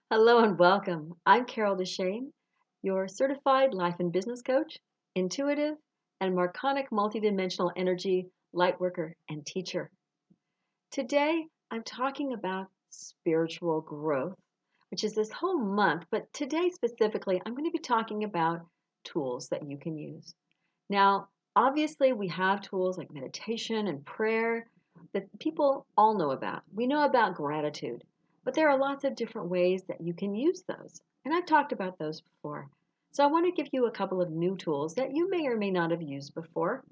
Hello and welcome. I'm Carol DeChaine, your certified life and business coach, intuitive, and Marconic multidimensional energy light worker and teacher. Today, I'm talking about spiritual growth, which is this whole month, but today specifically, I'm going to be talking about tools that you can use. Now, obviously, we have tools like meditation and prayer that people all know about. We know about gratitude, but there are lots of different ways that you can use those. And I've talked about those before. So I want to give you a couple of new tools that you may or may not have used before.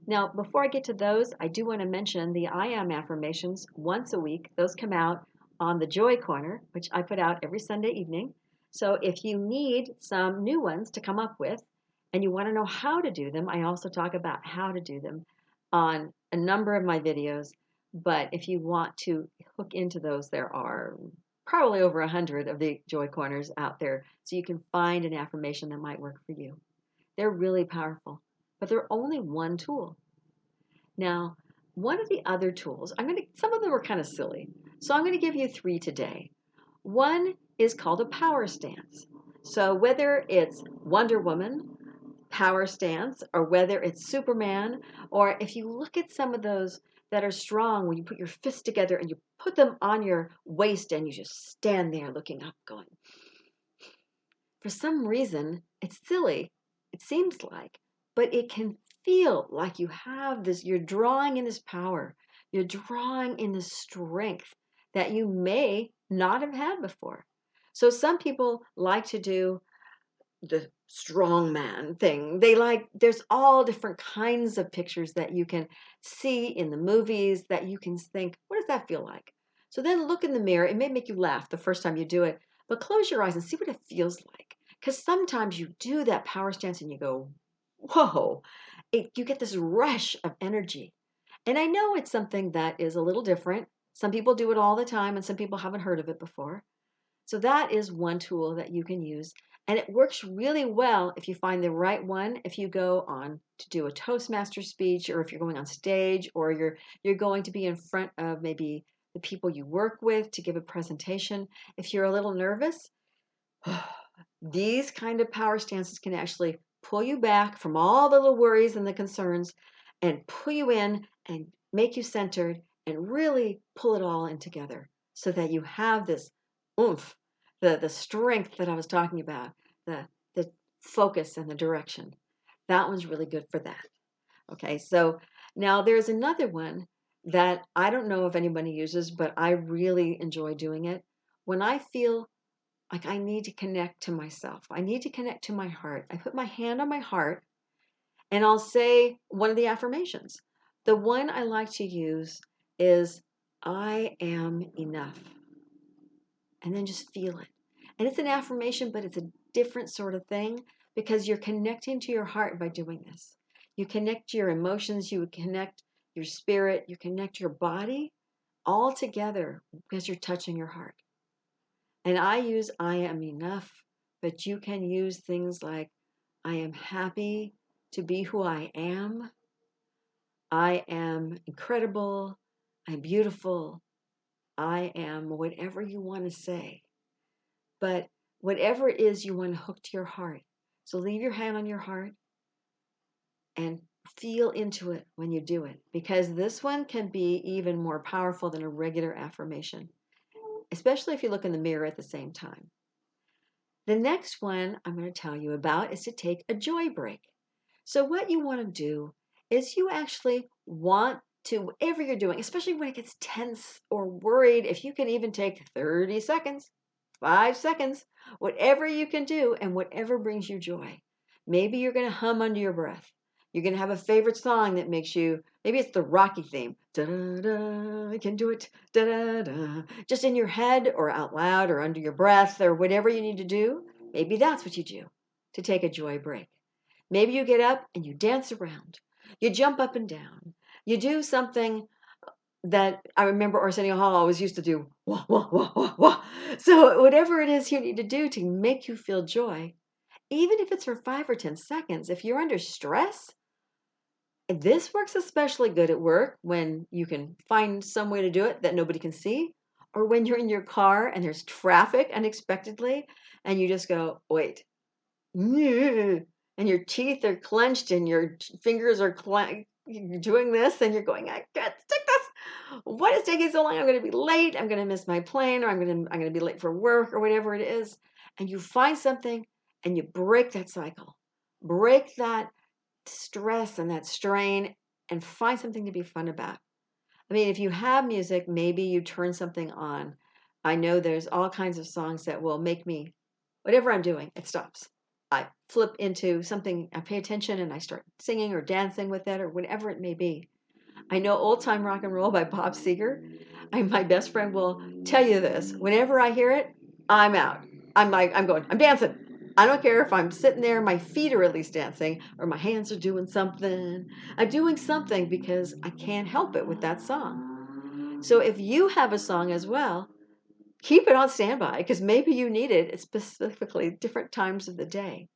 Now, before I get to those, I do want to mention the I Am affirmations once a week. Those come out on the Joy Corner, which I put out every Sunday evening. So if you need some new ones to come up with and you want to know how to do them, I also talk about how to do them on a number of my videos. But if you want to hook into those, there are probably over 100 of the Joy Corners out there. So you can find an affirmation that might work for you. They're really powerful, but they're only one tool. Now, one of the other tools, some of them are kind of silly. So I'm going to give you three today. One is called a power stance. So whether it's Wonder Woman power stance or whether it's Superman, or if you look at some of those that are strong when you put your fists together and you put them on your waist and you just stand there looking up going, for some reason, it's silly, it seems like, but it can feel like you have this, you're drawing in this power, you're drawing in this strength that you may not have had before. So some people like to do the strong man thing. There's all different kinds of pictures that you can see in the movies that you can think, what does that feel like? So then look in the mirror. It may make you laugh the first time you do it, but close your eyes and see what it feels like. Because sometimes you do that power stance and you go, whoa, you get this rush of energy. And I know it's something that is a little different. Some people do it all the time and some people haven't heard of it before. So that is one tool that you can use. And it works really well if you find the right one, if you go on to do a Toastmaster speech, or if you're going on stage, or you're going to be in front of maybe the people you work with to give a presentation. If you're a little nervous, these kind of power stances can actually pull you back from all the little worries and the concerns and pull you in and make you centered and really pull it all in together so that you have this oomph, the strength that I was talking about, the focus and the direction. That one's really good for that. Okay, so now there's another one that I don't know if anybody uses, but I really enjoy doing it. When I feel like I need to connect to myself, I need to connect to my heart, I put my hand on my heart and I'll say one of the affirmations. The one I like to use is, I am enough. And then just feel it. And it's an affirmation, but it's a different sort of thing because you're connecting to your heart by doing this. You connect your emotions, you connect your spirit, you connect your body all together because you're touching your heart. And I use I am enough, but you can use things like I am happy to be who I am. I am incredible. I'm beautiful. I am whatever you want to say. But whatever it is you want to hook to your heart. So leave your hand on your heart and feel into it when you do it, because this one can be even more powerful than a regular affirmation, especially if you look in the mirror at the same time. The next one I'm going to tell you about is to take a joy break. So what you want to do is you actually want to, whatever you're doing, especially when it gets tense or worried, if you can even take 30 seconds, 5 seconds, whatever you can do and whatever brings you joy. Maybe you're going to hum under your breath. You're going to have a favorite song that makes you, maybe it's the Rocky theme. Da da da, I can do it. Da da da. Just in your head or out loud or under your breath or whatever you need to do. Maybe that's what you do to take a joy break. Maybe you get up and you dance around. You jump up and down. You do something that I remember Arsenio Hall always used to do. Wah, wah, wah, wah, wah. So whatever it is you need to do to make you feel joy, even if it's for 5 or 10 seconds, if you're under stress, this works especially good at work when you can find some way to do it that nobody can see, Or when you're in your car and there's traffic unexpectedly and you just go, wait, and your teeth are clenched and your fingers are you're doing this and you're going, I can't stick this. What is taking so long? I'm going to be late. I'm going to miss my plane, or I'm going to be late for work, or whatever it is. And you find something and you break that cycle, break that stress and that strain, and find something to be fun about. I mean, if you have music, maybe you turn something on. I know there's all kinds of songs that will make me, whatever I'm doing, it stops. I flip into something, I pay attention and I start singing or dancing with it or whatever it may be. I know Old Time Rock and Roll by Bob Seger. My best friend will tell you this. Whenever I hear it, I'm out. I'm dancing. I don't care if I'm sitting there, my feet are at least dancing, or my hands are doing something. I'm doing something because I can't help it with that song. So if you have a song as well, keep it on standby because maybe you need it at specifically different times of the day.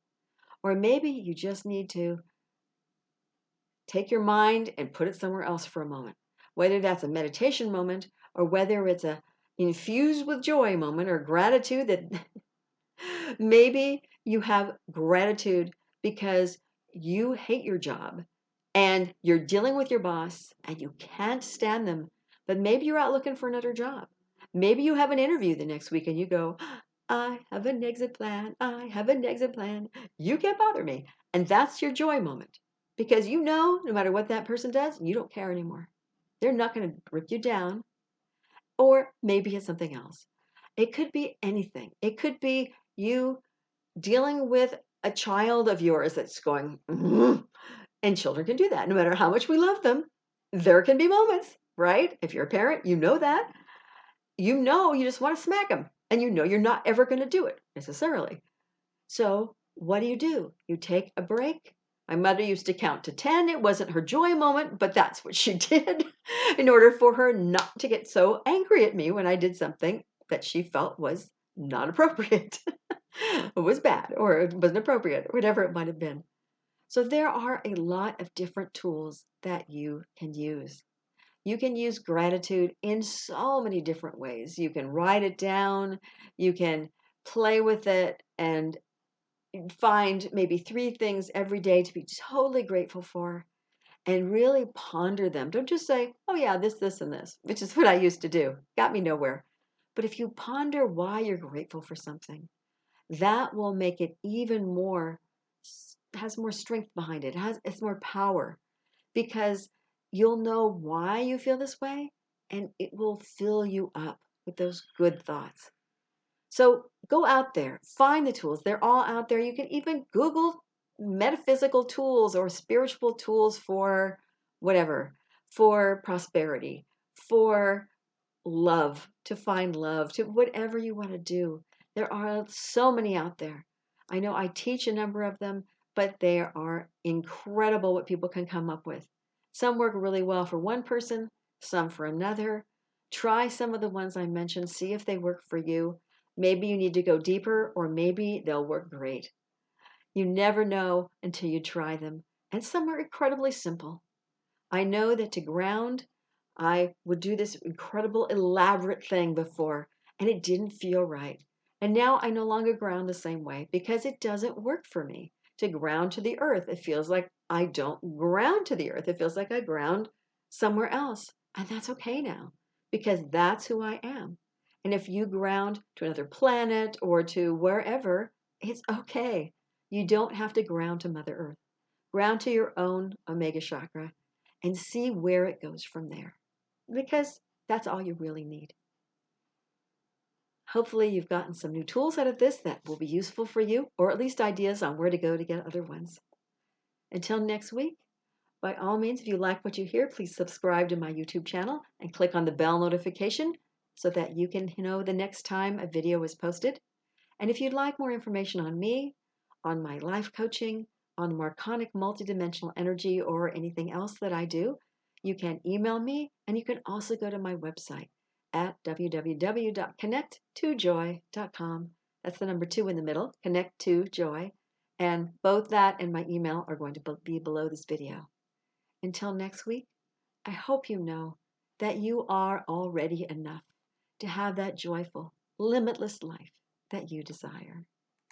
Or maybe you just need to take your mind and put it somewhere else for a moment. Whether that's a meditation moment or whether it's a infused with joy moment or gratitude that maybe you have gratitude because you hate your job and you're dealing with your boss and you can't stand them, but maybe you're out looking for another job. Maybe you have an interview the next week and you go, I have an exit plan. I have an exit plan. You can't bother me. And that's your joy moment because you know, no matter what that person does, you don't care anymore. They're not going to rip you down. Or maybe it's something else. It could be anything. It could be you dealing with a child of yours that's going, and children can do that no matter how much we love them. There can be moments, right? If you're a parent, you know that. You know you just want to smack them, and you know you're not ever going to do it necessarily. So what do? You take a break. My mother used to count to 10. It wasn't her joy moment, but that's what she did in order for her not to get so angry at me when I did something that she felt was not appropriate. It was bad or it wasn't appropriate, whatever it might have been. So there are a lot of different tools that you can use. You can use gratitude in so many different ways. You can write it down, you can play with it and find maybe 3 things every day to be totally grateful for and really ponder them. Don't just say, oh, yeah, this, and this, which is what I used to do. Got me nowhere. But if you ponder why you're grateful for something, that will make it even more, has more strength behind it. It's more power because you'll know why you feel this way and it will fill you up with those good thoughts. So go out there, find the tools. They're all out there. You can even Google metaphysical tools or spiritual tools for whatever, for prosperity, for love, to find love, to whatever you want to do. There are so many out there. I know I teach a number of them, but they are incredible what people can come up with. Some work really well for one person, some for another. Try some of the ones I mentioned, see if they work for you. Maybe you need to go deeper, or maybe they'll work great. You never know until you try them. And some are incredibly simple. I know that to ground, I would do this incredible, elaborate thing before, and it didn't feel right. And now I no longer ground the same way because it doesn't work for me to ground to the earth. It feels like I don't ground to the earth. It feels like I ground somewhere else. And that's okay now because that's who I am. And if you ground to another planet or to wherever, it's okay. You don't have to ground to Mother Earth. Ground to your own Omega chakra and see where it goes from there because that's all you really need. Hopefully, you've gotten some new tools out of this that will be useful for you, or at least ideas on where to go to get other ones. Until next week, by all means, if you like what you hear, please subscribe to my YouTube channel and click on the bell notification so that you can know the next time a video is posted. And if you'd like more information on me, on my life coaching, on Marconic multidimensional energy, or anything else that I do, you can email me and you can also go to my website at www.connect2joy.com. That's the number 2 in the middle, Connect to Joy. And both that and my email are going to be below this video. Until next week, I hope you know that you are already enough. to have that joyful, limitless life that you desire.